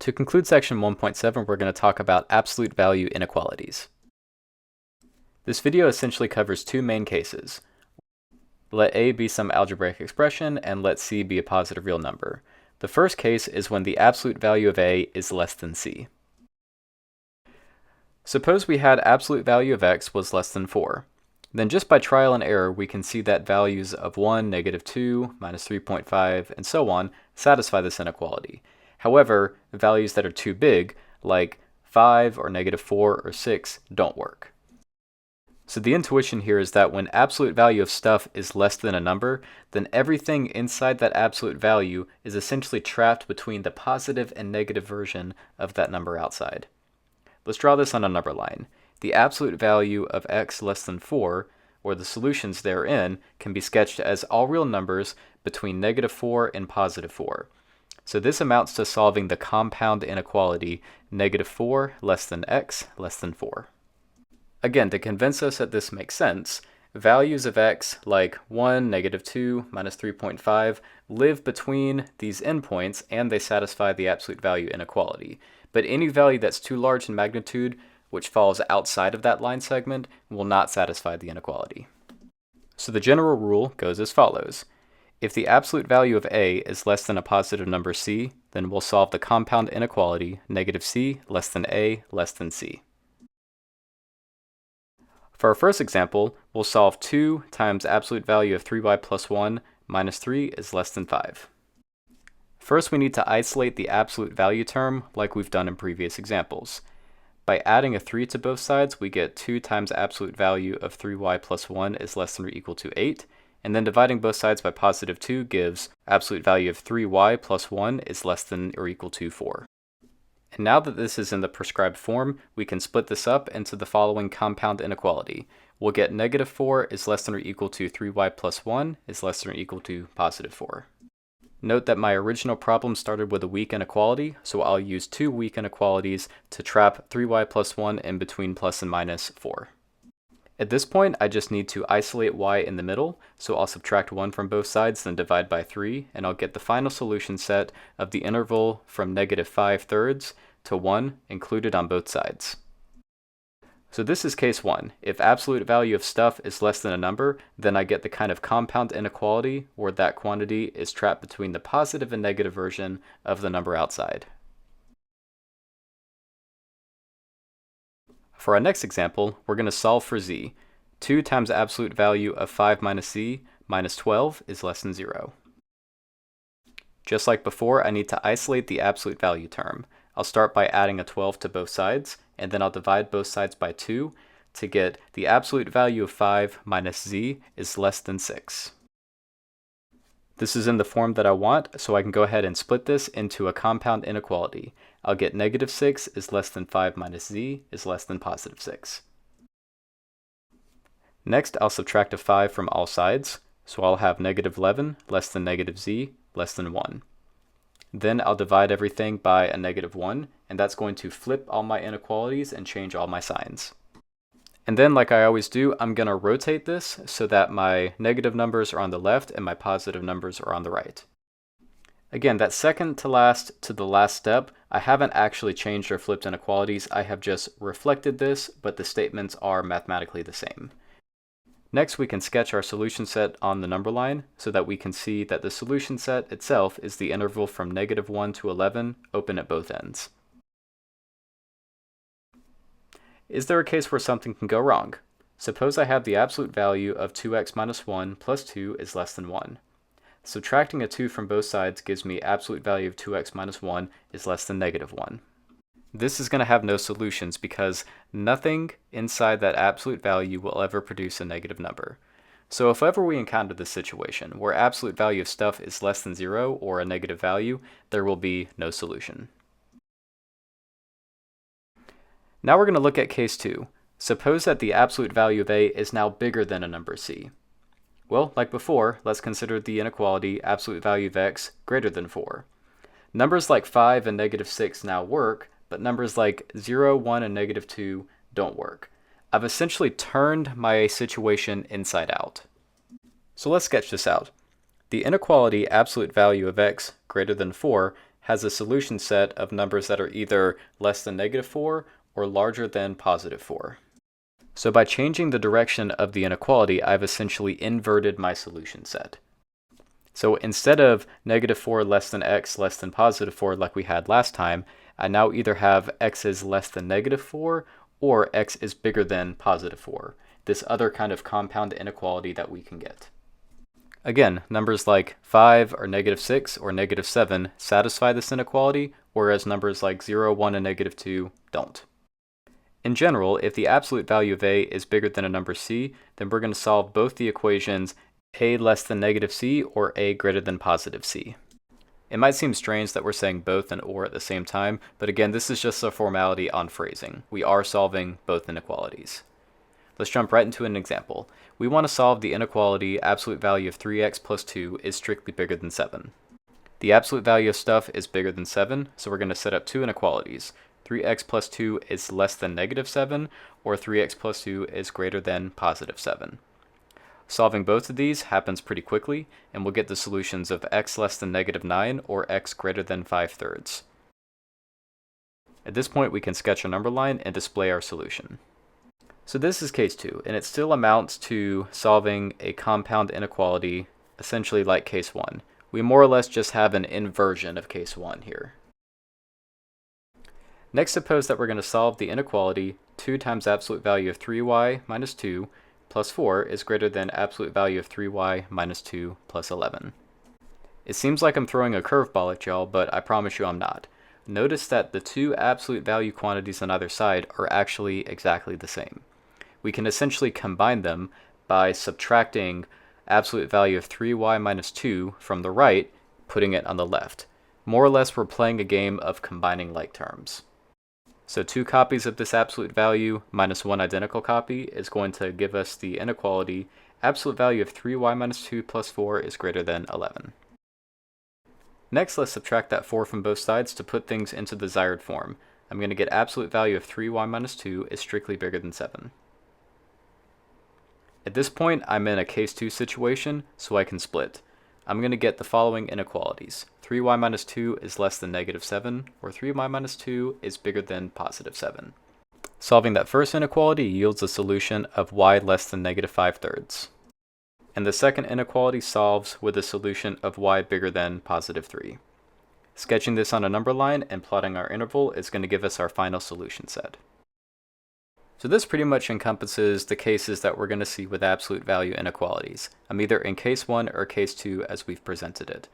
To conclude section 1.7, we're going to talk about absolute value inequalities. This video essentially covers two main cases. Let A be some algebraic expression, and let C be a positive real number. The first case is when the absolute value of A is less than C. Suppose we had absolute value of x was less than 4. Then just by trial and error, we can see that values of 1, -2, -3.5, and so on satisfy this inequality. However, values that are too big, like 5 or -4 or 6, don't work. So the intuition here is that when absolute value of stuff is less than a number, then everything inside that absolute value is essentially trapped between the positive and negative version of that number outside. Let's draw this on a number line. The absolute value of x less than 4, or the solutions therein, can be sketched as all real numbers between -4 and +4. So this amounts to solving the compound inequality -4 less than x less than 4. Again, to convince us that this makes sense, values of x like 1, -2, -3.5 live between these endpoints and they satisfy the absolute value inequality. But any value that's too large in magnitude, which falls outside of that line segment, will not satisfy the inequality. So the general rule goes as follows. If the absolute value of A is less than a positive number C, then we'll solve the compound inequality -C less than A less than C. For our first example, we'll solve 2 times absolute value of 3y plus 1 minus 3 is less than 5. First, we need to isolate the absolute value term like we've done in previous examples. By adding a 3 to both sides, we get 2 times absolute value of 3y plus 1 is less than or equal to 8, and then dividing both sides by positive 2 gives absolute value of 3y plus 1 is less than or equal to 4. And now that this is in the prescribed form, we can split this up into the following compound inequality. We'll get -4 is less than or equal to 3y plus 1 is less than or equal to +4. Note that my original problem started with a weak inequality, so I'll use two weak inequalities to trap 3y plus 1 in between plus and minus 4. At this point, I just need to isolate y in the middle, so I'll subtract 1 from both sides, then divide by 3, and I'll get the final solution set of the interval from -5/3 to 1 included on both sides. So this is case 1. If absolute value of stuff is less than a number, then I get the kind of compound inequality where that quantity is trapped between the positive and negative version of the number outside. For our next example, we're going to solve for z. 2 times absolute value of 5 minus z minus 12 is less than 0. Just like before, I need to isolate the absolute value term. I'll start by adding a 12 to both sides, and then I'll divide both sides by 2 to get the absolute value of 5 minus z is less than 6. This is in the form that I want, so I can go ahead and split this into a compound inequality. I'll get -6 is less than 5 minus z is less than +6. Next, I'll subtract a 5 from all sides, so I'll have -11 less than -z less than 1. Then I'll divide everything by a -1, and that's going to flip all my inequalities and change all my signs. And then, like I always do, I'm going to rotate this so that my negative numbers are on the left and my positive numbers are on the right. Again, that second to the last step, I haven't actually changed or flipped inequalities. I have just reflected this, but the statements are mathematically the same. Next, we can sketch our solution set on the number line so that we can see that the solution set itself is the interval from -1 to 11, open at both ends. Is there a case where something can go wrong? Suppose I have the absolute value of 2x minus 1 plus 2 is less than 1. Subtracting a 2 from both sides gives me absolute value of 2x minus 1 is less than -1. This is going to have no solutions because nothing inside that absolute value will ever produce a negative number. So if ever we encounter this situation where absolute value of stuff is less than 0 or a negative value, there will be no solution. Now we're going to look at case 2. Suppose that the absolute value of A is now bigger than a number C. Well, like before, let's consider the inequality absolute value of x greater than 4. Numbers like 5 and -6 now work, but numbers like 0, 1, and -2 don't work. I've essentially turned my situation inside out. So let's sketch this out. The inequality absolute value of x greater than 4 has a solution set of numbers that are either less than -4 or larger than +4. So by changing the direction of the inequality, I've essentially inverted my solution set. So instead of -4 less than x less than +4 like we had last time, I now either have x is less than -4 or x is bigger than +4, this other kind of compound inequality that we can get. Again, numbers like 5 or -6 or -7 satisfy this inequality, whereas numbers like 0, 1, and -2 don't. In general, if the absolute value of a is bigger than a number c, then we're going to solve both the equations a less than -c or a greater than +c. It might seem strange that we're saying both and or at the same time, but again, this is just a formality on phrasing. We are solving both inequalities. Let's jump right into an example. We want to solve the inequality absolute value of 3x plus 2 is strictly bigger than 7. The absolute value of stuff is bigger than 7, so we're going to set up two inequalities. 3x plus 2 is less than -7, or 3x plus 2 is greater than +7. Solving both of these happens pretty quickly, and we'll get the solutions of x less than -9 or x greater than 5/3. At this point, we can sketch a number line and display our solution. So this is case 2, and it still amounts to solving a compound inequality, essentially like case 1. We more or less just have an inversion of case 1 here. Next, suppose that we're going to solve the inequality 2 times absolute value of 3y minus 2 plus 4 is greater than absolute value of 3y minus 2 plus 11. It seems like I'm throwing a curveball at y'all, but I promise you I'm not. Notice that the two absolute value quantities on either side are actually exactly the same. We can essentially combine them by subtracting absolute value of 3y minus 2 from the right, putting it on the left. More or less, we're playing a game of combining like terms. So 2 copies of this absolute value minus 1 identical copy is going to give us the inequality absolute value of 3y minus 2 plus 4 is greater than 11. Next, let's subtract that 4 from both sides to put things into the desired form. I'm going to get absolute value of 3y minus 2 is strictly bigger than 7. At this point, I'm in a case 2 situation, so I can split. I'm going to get the following inequalities. 3y minus 2 is less than -7, or 3y minus 2 is bigger than +7. Solving that first inequality yields a solution of y less than -5/3. And the second inequality solves with a solution of y bigger than +3. Sketching this on a number line and plotting our interval is going to give us our final solution set. So this pretty much encompasses the cases that we're going to see with absolute value inequalities. I'm either in case 1 or case 2 as we've presented it.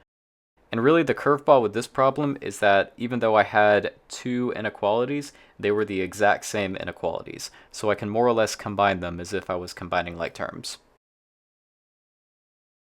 And really the curveball with this problem is that even though I had two inequalities, they were the exact same inequalities. So I can more or less combine them as if I was combining like terms.